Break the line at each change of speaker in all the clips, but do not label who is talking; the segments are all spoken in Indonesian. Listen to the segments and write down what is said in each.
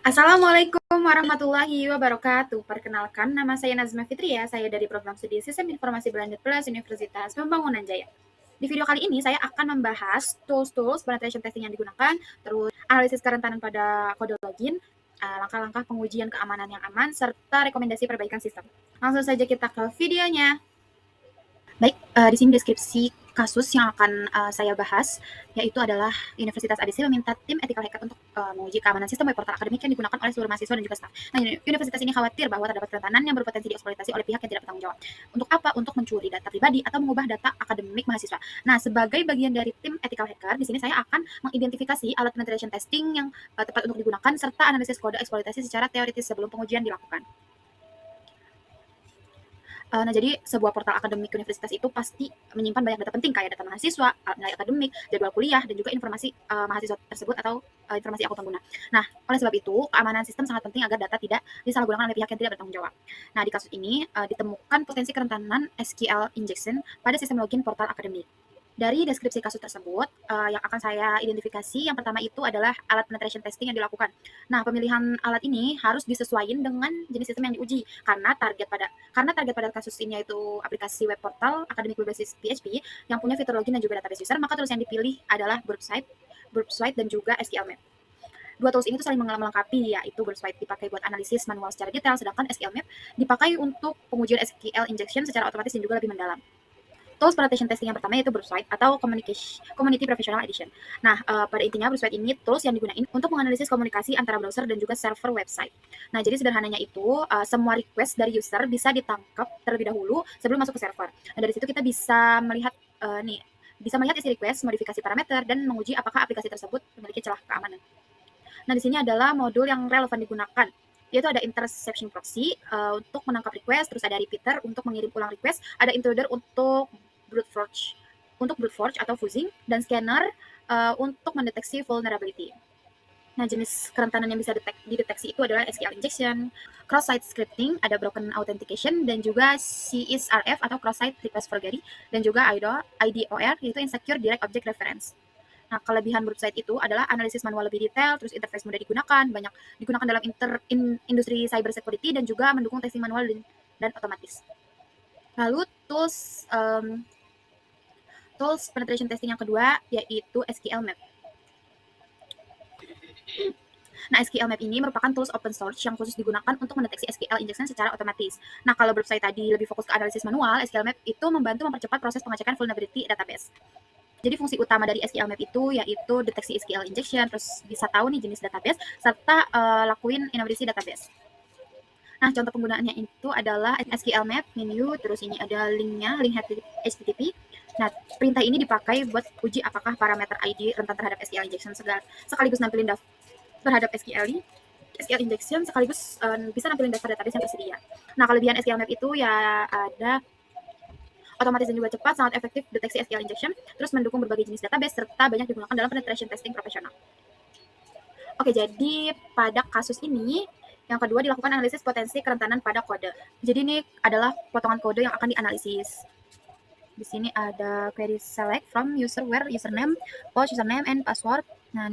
Assalamualaikum warahmatullahi wabarakatuh. Perkenalkan, nama saya Nazma Fitria. Saya dari program studi Sistem Informasi Belanda Plus Universitas Pembangunan Jaya. Di video kali ini saya akan membahas tools penetration testing yang digunakan, terus analisis kerentanan pada kode login, langkah-langkah pengujian keamanan yang aman, serta rekomendasi perbaikan sistem. Langsung saja kita ke videonya. Baik, di sini deskripsi kasus yang akan saya bahas, yaitu adalah Universitas ADC meminta tim ethical hacker untuk menguji keamanan sistem web portal akademik yang digunakan oleh seluruh mahasiswa dan juga staf. Nah, universitas ini khawatir bahwa terdapat kerentanan yang berpotensi dieksploitasi oleh pihak yang tidak bertanggung jawab. Untuk apa? Untuk mencuri data pribadi atau mengubah data akademik mahasiswa. Nah, sebagai bagian dari tim ethical hacker, di sini saya akan mengidentifikasi alat penetration testing yang tepat untuk digunakan serta analisis kode eksploitasi secara teoritis sebelum pengujian dilakukan. Nah, jadi sebuah portal akademik universitas itu pasti menyimpan banyak data penting kayak data mahasiswa, nilai akademik, jadwal kuliah, dan juga informasi mahasiswa tersebut atau informasi akun pengguna. Nah, oleh sebab itu, keamanan sistem sangat penting agar data tidak disalahgunakan oleh pihak yang tidak bertanggung jawab. Nah, di kasus ini ditemukan potensi kerentanan SQL injection pada sistem login portal akademik. Dari deskripsi kasus tersebut, yang akan saya identifikasi, yang pertama itu adalah alat penetration testing yang dilakukan. Nah, pemilihan alat ini harus disesuaikan dengan jenis sistem yang diuji, karena target pada kasus ini yaitu aplikasi web portal akademik berbasis PHP yang punya fitur login dan juga database user, maka tools yang dipilih adalah Burpsite dan juga SQL Map. Dua tools ini tuh saling melengkapi, yaitu Burpsite dipakai buat analisis manual secara detail, sedangkan SQL Map dipakai untuk pengujian SQL injection secara otomatis dan juga lebih mendalam. Tools penetration testing yang pertama yaitu Burpsite atau Community Professional Edition. Nah, pada intinya Burpsite ini tools yang digunakan untuk menganalisis komunikasi antara browser dan juga server website. Nah, jadi sederhananya itu semua request dari user bisa ditangkap terlebih dahulu sebelum masuk ke server. Nah, dari situ kita bisa melihat bisa melihat isi request, modifikasi parameter, dan menguji apakah aplikasi tersebut memiliki celah keamanan. Nah, di sini adalah modul yang relevan digunakan, yaitu ada interception proxy untuk menangkap request, terus ada repeater untuk mengirim ulang request, ada intruder untuk brute force atau fuzzing, dan scanner untuk mendeteksi vulnerability. Nah, jenis kerentanan yang bisa dideteksi itu adalah SQL injection, cross-site scripting, ada broken authentication, dan juga CSRF atau cross-site request forgery, dan juga IDOR, yaitu insecure direct object reference. Nah, kelebihan Burpsite itu adalah analisis manual lebih detail, terus interface mudah digunakan, banyak digunakan dalam industri cyber security, dan juga mendukung testing manual dan otomatis. Lalu tools penetration testing yang kedua yaitu SQL Map. Nah, SQL Map ini merupakan tools open source yang khusus digunakan untuk mendeteksi SQL injection secara otomatis. Nah, kalau Burpsite tadi lebih fokus ke analisis manual, SQL Map itu membantu mempercepat proses pengecekan vulnerability database. Jadi fungsi utama dari SQL Map itu yaitu deteksi SQL injection, terus bisa tahu nih jenis database, serta lakuin inaudisi database. Nah, contoh penggunaannya itu adalah SQL Map menu, terus ini ada linknya, link HTTP. Nah, perintah ini dipakai buat uji apakah parameter ID rentan terhadap SQL injection sekaligus nampilin terhadap SQL injection sekaligus bisa nampilin daftar database yang tersedia. Nah, kelebihan SQL Map itu ya ada otomatis dan juga cepat, sangat efektif deteksi SQL injection, terus mendukung berbagai jenis database, serta banyak digunakan dalam penetration testing profesional. Oke, jadi pada kasus ini, yang kedua dilakukan analisis potensi kerentanan pada kode. Jadi ini adalah potongan kode yang akan dianalisis. Di sini ada query select from user where username, post username, and password. Nah,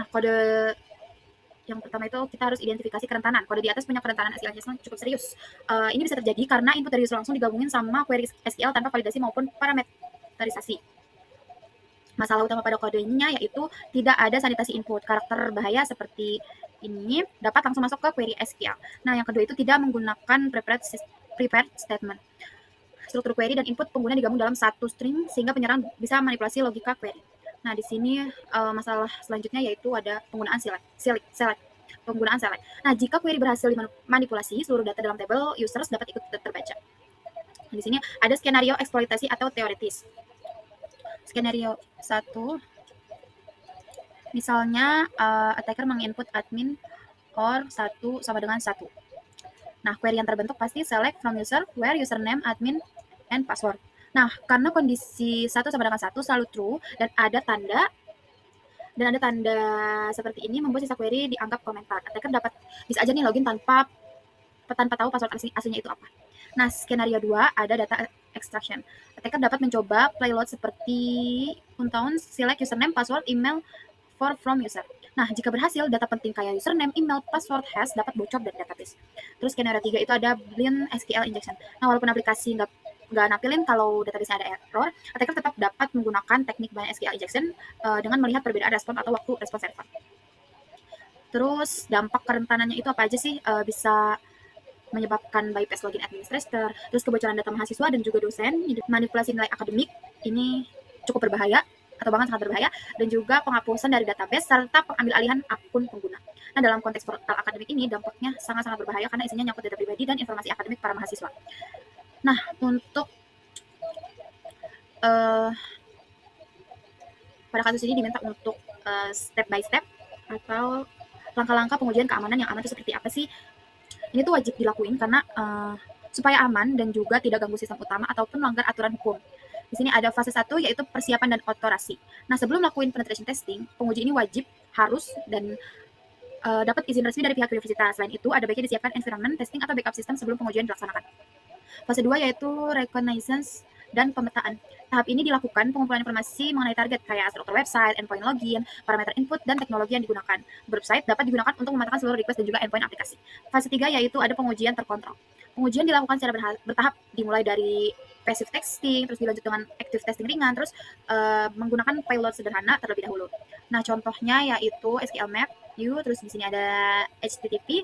kode yang pertama itu kita harus identifikasi kerentanan. Kode di atas punya kerentanan SQL injection cukup serius. Ini bisa terjadi karena input dari user langsung digabungin sama query SQL tanpa validasi maupun parameterisasi. Masalah utama pada kodenya yaitu tidak ada sanitasi input. Karakter bahaya seperti ini dapat langsung masuk ke query SQL. Nah, yang kedua itu tidak menggunakan prepared statement. Struktur query dan input pengguna digabung dalam satu string sehingga penyerang bisa manipulasi logika query. Nah, di sini masalah selanjutnya yaitu ada penggunaan select. Penggunaan select. Nah, jika query berhasil dimanipulasi, seluruh data dalam tabel users dapat ikut terbaca. Nah, di sini ada skenario eksploitasi atau teoritis. Skenario 1, misalnya attacker menginput admin or 1 sama dengan 1. Nah, query yang terbentuk pasti select from user where username, admin, and password. Nah, karena kondisi 1 sama dengan 1 selalu true dan ada tanda seperti ini membuat sisa query dianggap komentar. Attacker bisa aja nih login tanpa tahu password aslinya itu apa. Nah, skenario 2 ada data extraction. Attacker dapat mencoba payload seperti unknown, select username, password, email from user. Nah, jika berhasil, data penting kayak username, email, password, hash dapat bocor dari database. Terus skenario 3 itu ada blind SQL injection. Nah, walaupun aplikasi nggak nampilin kalau database ada error, attacker tetap dapat menggunakan teknik blind SQL injection dengan melihat perbedaan respon atau waktu respon server. Terus dampak kerentanannya itu apa aja sih? Bisa menyebabkan bypass login administrator, terus kebocoran data mahasiswa dan juga dosen, manipulasi nilai akademik, ini cukup berbahaya atau bahkan sangat berbahaya, dan juga penghapusan dari database serta pengambil alihan akun pengguna. Nah, dalam konteks portal akademik ini dampaknya sangat-sangat berbahaya karena isinya nyangkut data pribadi dan informasi akademik para mahasiswa. Nah, untuk pada kasus ini diminta untuk step by step atau langkah-langkah pengujian keamanan yang aman itu seperti apa sih? Ini tuh wajib dilakuin karena supaya aman dan juga tidak ganggu sistem utama ataupun melanggar aturan hukum. Di sini ada fase 1 yaitu persiapan dan autorasi. Nah, sebelum melakukan penetration testing, penguji ini wajib, harus, dan dapat izin resmi dari pihak universitas. Selain itu, ada baiknya disiapkan environment testing atau backup system sebelum pengujian dilaksanakan. Fase 2 yaitu reconnaissance dan pemetaan. Tahap ini dilakukan pengumpulan informasi mengenai target kayak struktur website, endpoint login, parameter input, dan teknologi yang digunakan. Website dapat digunakan untuk memetakan seluruh request dan juga endpoint aplikasi. Fase 3 yaitu ada pengujian terkontrol. Pengujian dilakukan secara bertahap, dimulai dari passive testing, terus dilanjut dengan active testing ringan, terus menggunakan payload sederhana terlebih dahulu. Nah, contohnya yaitu SQL Map, terus di sini ada HTTP.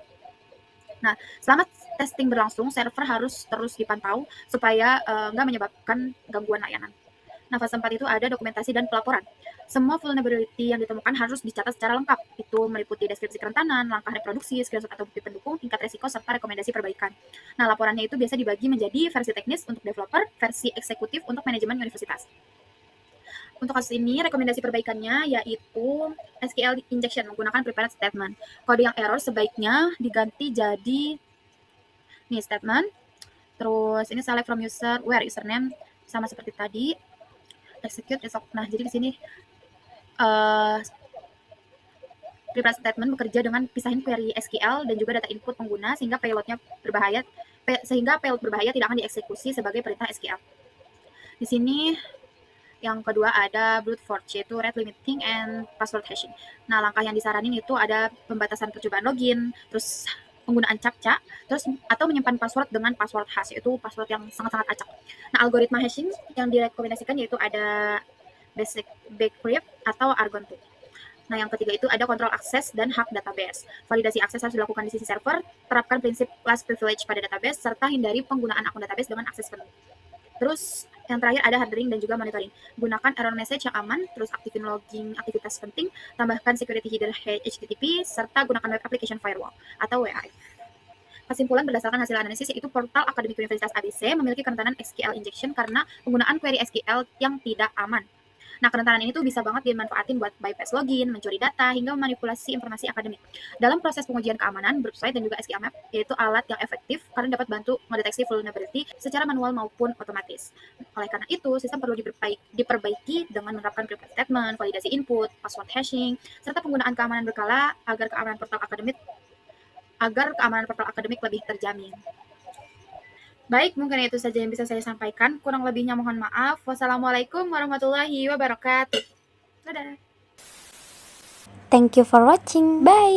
Nah, selama testing berlangsung, server harus terus dipantau supaya nggak menyebabkan gangguan layanan. Nah, fase 4 itu ada dokumentasi dan pelaporan. Semua vulnerability yang ditemukan harus dicatat secara lengkap. Itu meliputi deskripsi kerentanan, langkah reproduksi, screenshot atau bukti pendukung, tingkat resiko, serta rekomendasi perbaikan. Nah, laporannya itu biasa dibagi menjadi versi teknis untuk developer, versi eksekutif untuk manajemen universitas. Untuk kasus ini, rekomendasi perbaikannya yaitu SQL injection menggunakan prepared statement. Kode yang error sebaiknya diganti jadi nih statement. Terus ini select from user where username sama seperti tadi. Execute result. Nah, jadi di sini prepared statement bekerja dengan pisahin query SQL dan juga data input pengguna sehingga payload berbahaya tidak akan dieksekusi sebagai perintah SQL. Di sini yang kedua ada brute force, yaitu rate limiting and password hashing. Nah, langkah yang disaranin itu ada pembatasan percobaan login, terus penggunaan captcha, terus atau menyimpan password dengan password hash, yaitu password yang sangat-sangat acak. Nah, algoritma hashing yang direkomendasikan yaitu ada basic bcrypt atau argon 2. Nah, yang ketiga itu ada kontrol akses dan hak database. Validasi akses harus dilakukan di sisi server, terapkan prinsip class privilege pada database, serta hindari penggunaan akun database dengan akses penuh. Terus yang terakhir ada hardening dan juga monitoring. Gunakan error message yang aman, terus aktifin logging aktivitas penting, tambahkan security header HTTP, serta gunakan web application firewall atau WAF. Kesimpulan berdasarkan hasil analisis yaitu portal akademik Universitas ABC memiliki kerentanan SQL injection karena penggunaan query SQL yang tidak aman. Nah, kerentanan ini tuh bisa banget dimanfaatin buat bypass login, mencuri data, hingga memanipulasi informasi akademik. Dalam proses pengujian keamanan, Website dan juga SQL Map yaitu alat yang efektif karena dapat bantu mendeteksi vulnerability secara manual maupun otomatis. Oleh karena itu, sistem perlu diperbaiki dengan menerapkan prepared statement, validasi input, password hashing, serta penggunaan keamanan berkala agar keamanan portal akademik lebih terjamin. Baik, mungkin itu saja yang bisa saya sampaikan. Kurang lebihnya mohon maaf. Wassalamualaikum warahmatullahi wabarakatuh. Dadah.
Thank you for watching. Bye.